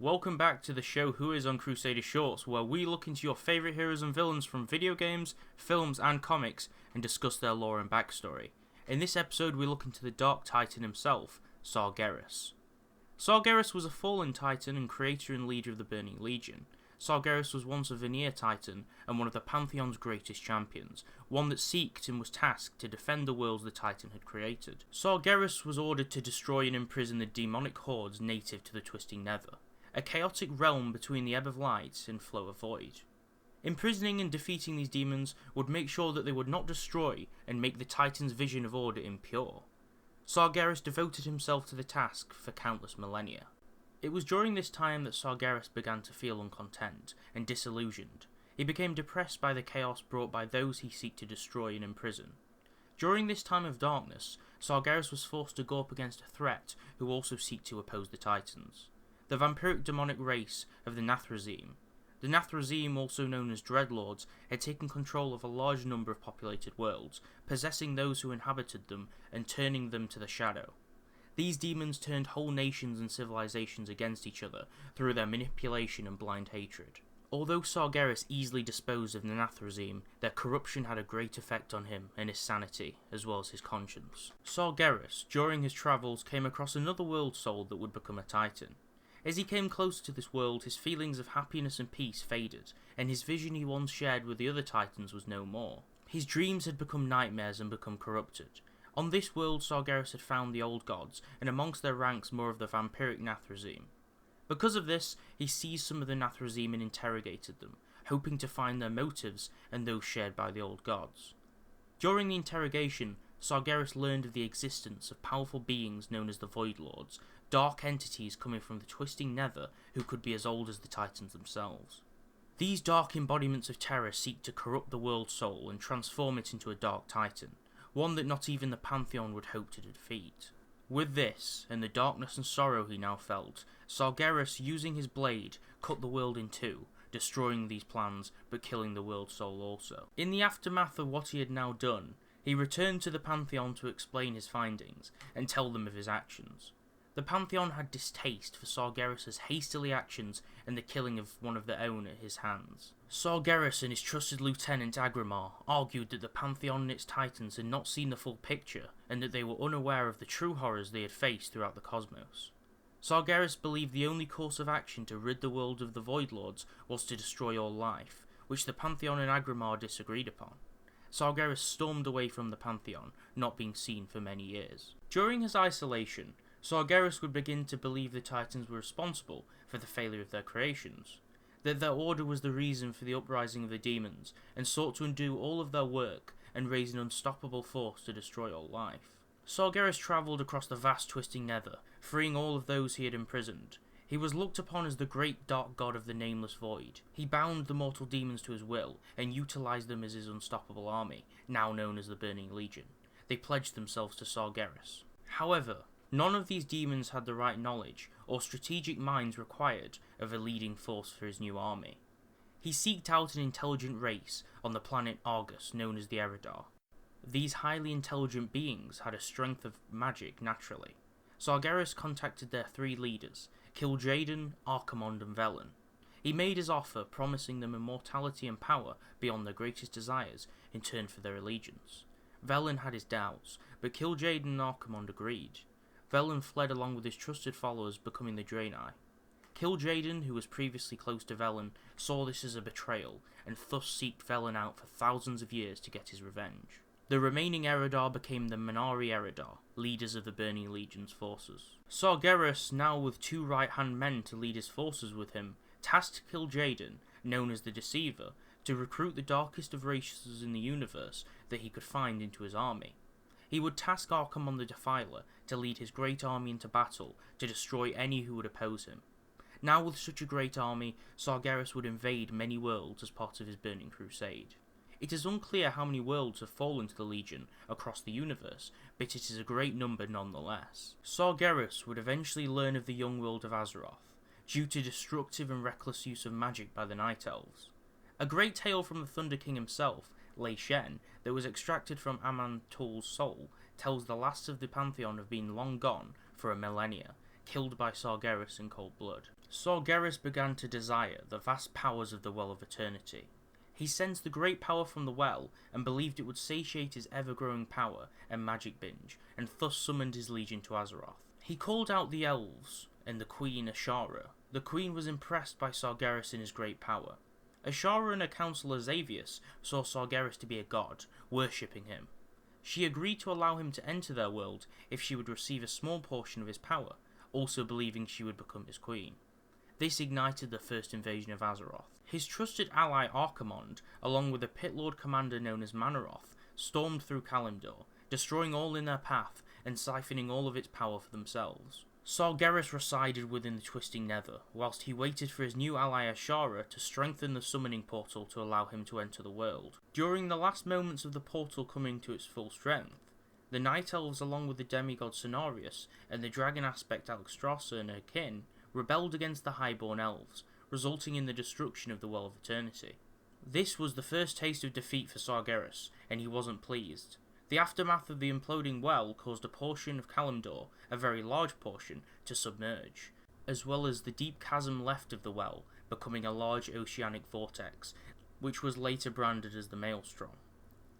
welcome back to the show Who Is on Crusader Shorts, where we look into your favourite heroes and villains from video games, films and comics and discuss their lore and backstory. In this episode we look into the Dark Titan himself, Sargeras. Sargeras was a fallen titan and creator and leader of the Burning Legion. Sargeras was once a Vanir Titan and one of the Pantheon's greatest champions, one that seeked and was tasked to defend the worlds the Titan had created. Sargeras was ordered to destroy and imprison the demonic hordes native to the Twisting Nether, a chaotic realm between the ebb of light and flow of void. Imprisoning and defeating these demons would make sure that they would not destroy and make the Titan's vision of order impure. Sargeras devoted himself to the task for countless millennia. It was during this time that Sargeras began to feel uncontent and disillusioned. He became depressed by the chaos brought by those he sought to destroy and imprison. During this time of darkness, Sargeras was forced to go up against a threat who also seek to oppose the Titans. The vampiric demonic race of the Nathrazim. The Nathrazim, also known as Dreadlords, had taken control of a large number of populated worlds, possessing those who inhabited them and turning them to the shadow. These demons turned whole nations and civilizations against each other through their manipulation and blind hatred. Although Sargeras easily disposed of the Nathrazim, their corruption had a great effect on him and his sanity, as well as his conscience. Sargeras, during his travels, came across another world soul that would become a Titan. As he came closer to this world, his feelings of happiness and peace faded, and his vision he once shared with the other Titans was no more. His dreams had become nightmares and become corrupted. On this world, Sargeras had found the old gods, and amongst their ranks more of the vampiric Nathrazim. Because of this, he seized some of the Nathrazim and interrogated them, hoping to find their motives and those shared by the old gods. During the interrogation, Sargeras learned of the existence of powerful beings known as the Void Lords, dark entities coming from the Twisting Nether who could be as old as the Titans themselves. These dark embodiments of terror seek to corrupt the world soul and transform it into a dark titan, one that not even the Pantheon would hope to defeat. With this, and the darkness and sorrow he now felt, Sargeras, using his blade, cut the world in two, destroying these plans but killing the world soul also. In the aftermath of what he had now done, he returned to the Pantheon to explain his findings and tell them of his actions. The Pantheon had distaste for Sargeras' hastily actions and the killing of one of their own at his hands. Sargeras and his trusted lieutenant Agrimar argued that the Pantheon and its titans had not seen the full picture and that they were unaware of the true horrors they had faced throughout the cosmos. Sargeras believed the only course of action to rid the world of the Void Lords was to destroy all life, which the Pantheon and Agrimar disagreed upon. Sargeras stormed away from the Pantheon, not being seen for many years. During his isolation, Sargeras would begin to believe the Titans were responsible for the failure of their creations, that their order was the reason for the uprising of the demons, and sought to undo all of their work and raise an unstoppable force to destroy all life. Sargeras travelled across the vast Twisting Nether, freeing all of those he had imprisoned. He was looked upon as the great dark god of the nameless void. He bound the mortal demons to his will, and utilised them as his unstoppable army, now known as the Burning Legion. They pledged themselves to Sargeras. However, none of these demons had the right knowledge or strategic minds required of a leading force for his new army. He seeked out an intelligent race on the planet Argus known as the Eridar. These highly intelligent beings had a strength of magic naturally. Sargeras contacted their three leaders, Kil'jaeden, Archimonde and Velen. He made his offer, promising them immortality and power beyond their greatest desires in turn for their allegiance. Velen had his doubts, but Kil'jaeden and Archimonde agreed. Velen fled along with his trusted followers, becoming the Draenei. Kil'jaeden, who was previously close to Velen, saw this as a betrayal, and thus sought Velen out for thousands of years to get his revenge. The remaining Eridar became the Man'ari Eridar, leaders of the Burning Legion's forces. Sargeras, now with two right-hand men to lead his forces with him, tasked Kil'jaeden, known as the Deceiver, to recruit the darkest of races in the universe that he could find into his army. He would task Archimonde the Defiler to lead his great army into battle to destroy any who would oppose him. Now with such a great army, Sargeras would invade many worlds as part of his burning crusade. It is unclear how many worlds have fallen to the Legion across the universe, but it is a great number nonetheless. Sargeras would eventually learn of the young world of Azeroth, due to destructive and reckless use of magic by the Night Elves. A great tale from the Thunder King himself, Lei Shen, that was extracted from Amantul's soul, tells the last of the Pantheon have been long gone for a millennia, killed by Sargeras in cold blood. Sargeras began to desire the vast powers of the Well of Eternity. He sensed the great power from the well and believed it would satiate his ever-growing power and magic binge, and thus summoned his legion to Azeroth. He called out the elves and the queen Ashara. The queen was impressed by Sargeras and his great power. Ashara and her counsellor Xavius saw Sargeras to be a god, worshipping him. She agreed to allow him to enter their world if she would receive a small portion of his power, also believing she would become his queen. This ignited the first invasion of Azeroth. His trusted ally Archimonde, along with a pit lord commander known as Manaroth, stormed through Kalimdor, destroying all in their path and siphoning all of its power for themselves. Sargeras resided within the Twisting Nether, whilst he waited for his new ally Ashara to strengthen the summoning portal to allow him to enter the world. During the last moments of the portal coming to its full strength, the Night Elves, along with the demigod Cenarius and the dragon aspect Alexstrasza and her kin, rebelled against the Highborn Elves, resulting in the destruction of the Well of Eternity. This was the first taste of defeat for Sargeras, and he wasn't pleased. The aftermath of the imploding well caused a portion of Kalimdor, a very large portion, to submerge, as well as the deep chasm left of the well becoming a large oceanic vortex, which was later branded as the Maelstrom.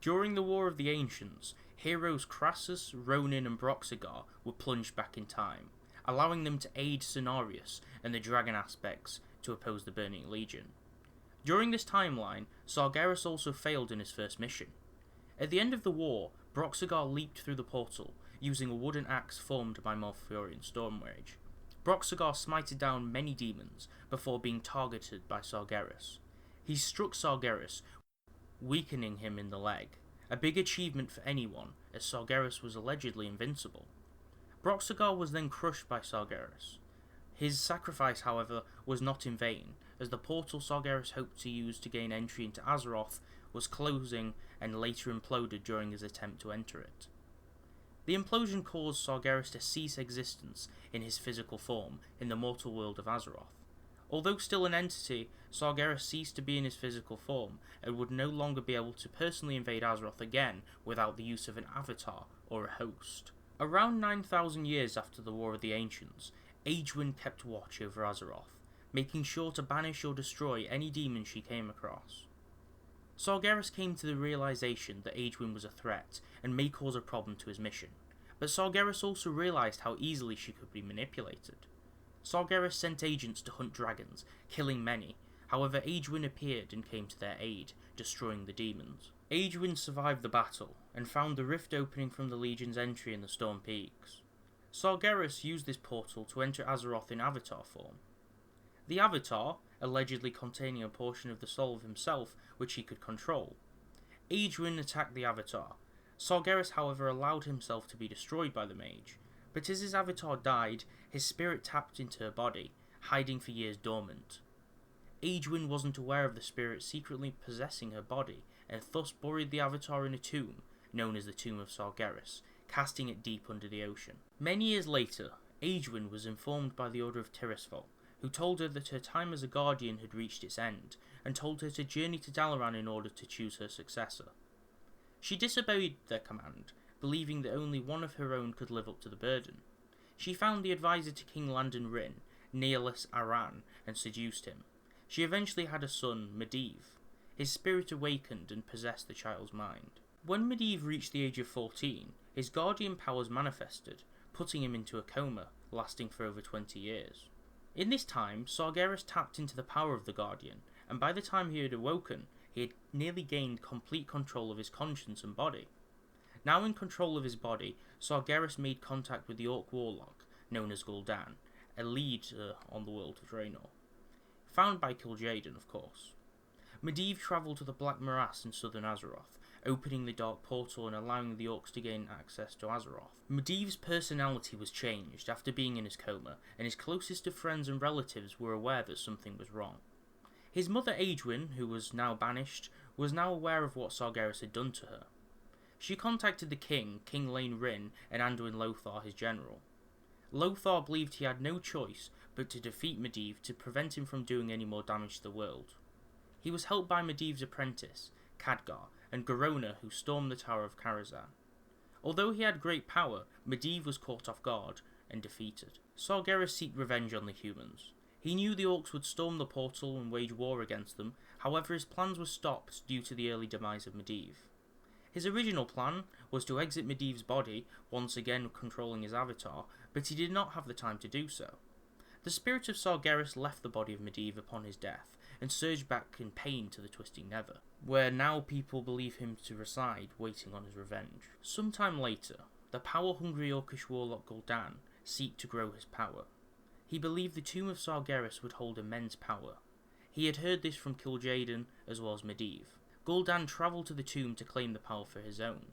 During the War of the Ancients, heroes Crassus, Ronin and Broxigar were plunged back in time, allowing them to aid Cenarius and the dragon aspects to oppose the Burning Legion. During this timeline, Sargeras also failed in his first mission. At the end of the war, Broxigar leaped through the portal, using a wooden axe formed by Malfurion Stormrage. Broxigar smited down many demons before being targeted by Sargeras. He struck Sargeras, weakening him in the leg, a big achievement for anyone, as Sargeras was allegedly invincible. Broxigar was then crushed by Sargeras. His sacrifice, however, was not in vain, as the portal Sargeras hoped to use to gain entry into Azeroth was closing and later imploded during his attempt to enter it. The implosion caused Sargeras to cease existence in his physical form in the mortal world of Azeroth. Although still an entity, Sargeras ceased to be in his physical form and would no longer be able to personally invade Azeroth again without the use of an avatar or a host. Around 9,000 years after the War of the Ancients, Aegwynn kept watch over Azeroth, making sure to banish or destroy any demons she came across. Sargeras came to the realization that Aegwynn was a threat and may cause a problem to his mission, but Sargeras also realized how easily she could be manipulated. Sargeras sent agents to hunt dragons, killing many. However, Aegwynn appeared and came to their aid, destroying the demons. Aegwynn survived the battle, and found the rift opening from the Legion's entry in the Storm Peaks. Sargeras used this portal to enter Azeroth in avatar form. The avatar, allegedly containing a portion of the soul of himself which he could control. Aegwynn attacked the avatar. Sargeras, however, allowed himself to be destroyed by the mage, but as his avatar died, his spirit tapped into her body, hiding for years dormant. Aegwynn wasn't aware of the spirit secretly possessing her body, and thus buried the avatar in a tomb, known as the Tomb of Sargeras, casting it deep under the ocean. Many years later, Aegwynn was informed by the Order of Tirisfal, who told her that her time as a guardian had reached its end, and told her to journey to Dalaran in order to choose her successor. She disobeyed their command, believing that only one of her own could live up to the burden. She found the advisor to King Landon Rin, Neolus Aran, and seduced him. She eventually had a son, Medivh. His spirit awakened and possessed the child's mind. When Medivh reached the age of 14, his guardian powers manifested, putting him into a coma, lasting for over 20 years. In this time, Sargeras tapped into the power of the Guardian, and by the time he had awoken, he had nearly gained complete control of his conscience and body. Now in control of his body, Sargeras made contact with the Orc warlock, known as Gul'dan, a leader on the world of Draenor. Found by Kil'jaeden, of course. Medivh travelled to the Black Morass in southern Azeroth, opening the Dark Portal and allowing the Orcs to gain access to Azeroth. Medivh's personality was changed after being in his coma, and his closest of friends and relatives were aware that something was wrong. His mother Aegwynn, who was now banished, was now aware of what Sargeras had done to her. She contacted the king, King Lane Rin, and Anduin Lothar, his general. Lothar believed he had no choice but to defeat Medivh to prevent him from doing any more damage to the world. He was helped by Medivh's apprentice, Khadgar, and Garona, who stormed the Tower of Karazhan. Although he had great power, Medivh was caught off guard, and defeated. Sargeras seeked revenge on the humans. He knew the orcs would storm the portal and wage war against them, however his plans were stopped due to the early demise of Medivh. His original plan was to exit Medivh's body, once again controlling his avatar, but he did not have the time to do so. The spirit of Sargeras left the body of Medivh upon his death, and surged back in pain to the Twisting Nether, where now people believe him to reside, waiting on his revenge. Sometime later, the power-hungry Orcish warlock Gul'dan seeked to grow his power. He believed the tomb of Sargeras would hold immense power. He had heard this from Kil'jaeden as well as Medivh. Gul'dan travelled to the tomb to claim the power for his own,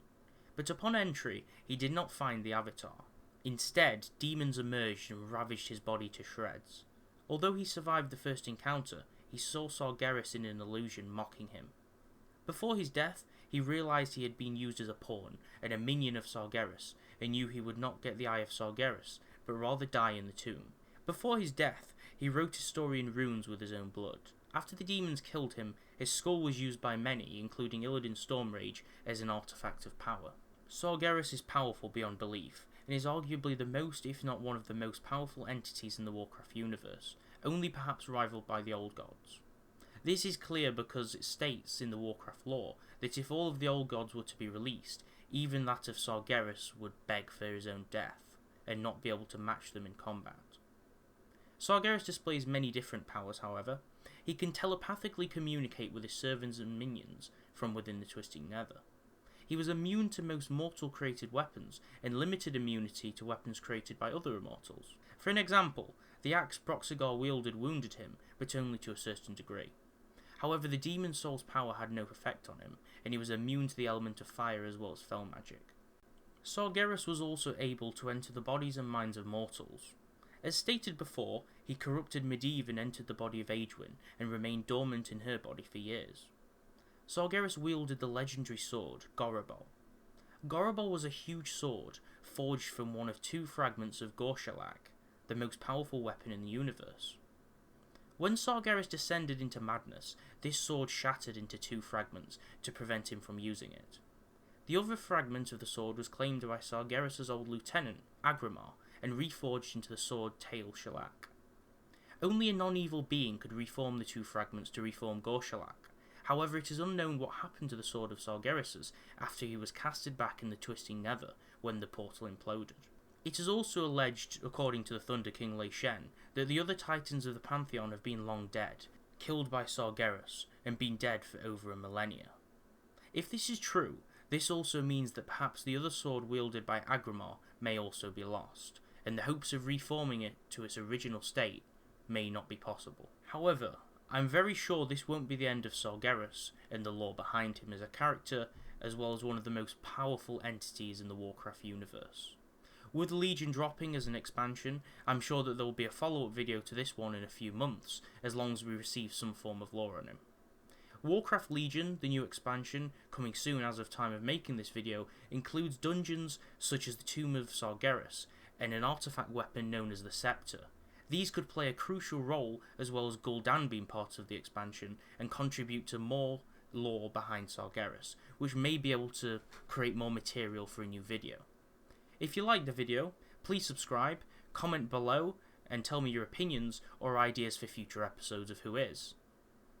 but upon entry he did not find the avatar. Instead, demons emerged and ravaged his body to shreds. Although he survived the first encounter, he saw Sargeras in an illusion mocking him. Before his death, he realised he had been used as a pawn and a minion of Sargeras, and knew he would not get the Eye of Sargeras, but rather die in the tomb. Before his death, he wrote his story in runes with his own blood. After the demons killed him, his skull was used by many, including Illidan Stormrage, as an artifact of power. Sargeras is powerful beyond belief, and is arguably the most, if not one of the most powerful entities in the Warcraft universe, only perhaps rivaled by the Old Gods. This is clear because it states in the Warcraft lore that if all of the Old Gods were to be released, even that of Sargeras would beg for his own death, and not be able to match them in combat. Sargeras displays many different powers, however. He can telepathically communicate with his servants and minions from within the Twisting Nether. He was immune to most mortal created weapons, and limited immunity to weapons created by other immortals. For an example, the axe Broxigar wielded wounded him, but only to a certain degree. However, the demon soul's power had no effect on him, and he was immune to the element of fire as well as fell magic. Sargeras was also able to enter the bodies and minds of mortals. As stated before, he corrupted Medivh and entered the body of Aegwynn, and remained dormant in her body for years. Sargeras wielded the legendary sword, Gorobol. Gorobol was a huge sword, forged from one of two fragments of Gorshalak, the most powerful weapon in the universe. When Sargeras descended into madness, this sword shattered into two fragments to prevent him from using it. The other fragment of the sword was claimed by Sargeras' old lieutenant, Agramar, and reforged into the sword Tail Shalak. Only a non-evil being could reform the two fragments to reform Gorshalak. However, it is unknown what happened to the sword of Sargeras after he was casted back in the Twisting Nether when the portal imploded. It is also alleged, according to the Thunder King Lei Shen, that the other titans of the Pantheon have been long dead, killed by Sargeras, and been dead for over a millennia. If this is true, this also means that perhaps the other sword wielded by Agramar may also be lost, and the hopes of reforming it to its original state may not be possible. However, I'm very sure this won't be the end of Sargeras and the lore behind him as a character, as well as one of the most powerful entities in the Warcraft universe. With Legion dropping as an expansion, I'm sure that there will be a follow-up video to this one in a few months, as long as we receive some form of lore on him. Warcraft Legion, the new expansion, coming soon as of time of making this video, includes dungeons such as the Tomb of Sargeras, and an artifact weapon known as the Scepter. These could play a crucial role, as well as Gul'dan being part of the expansion, and contribute to more lore behind Sargeras, which may be able to create more material for a new video. If you liked the video, please subscribe, comment below, and tell me your opinions or ideas for future episodes of Who Is.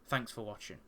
Thanks for watching.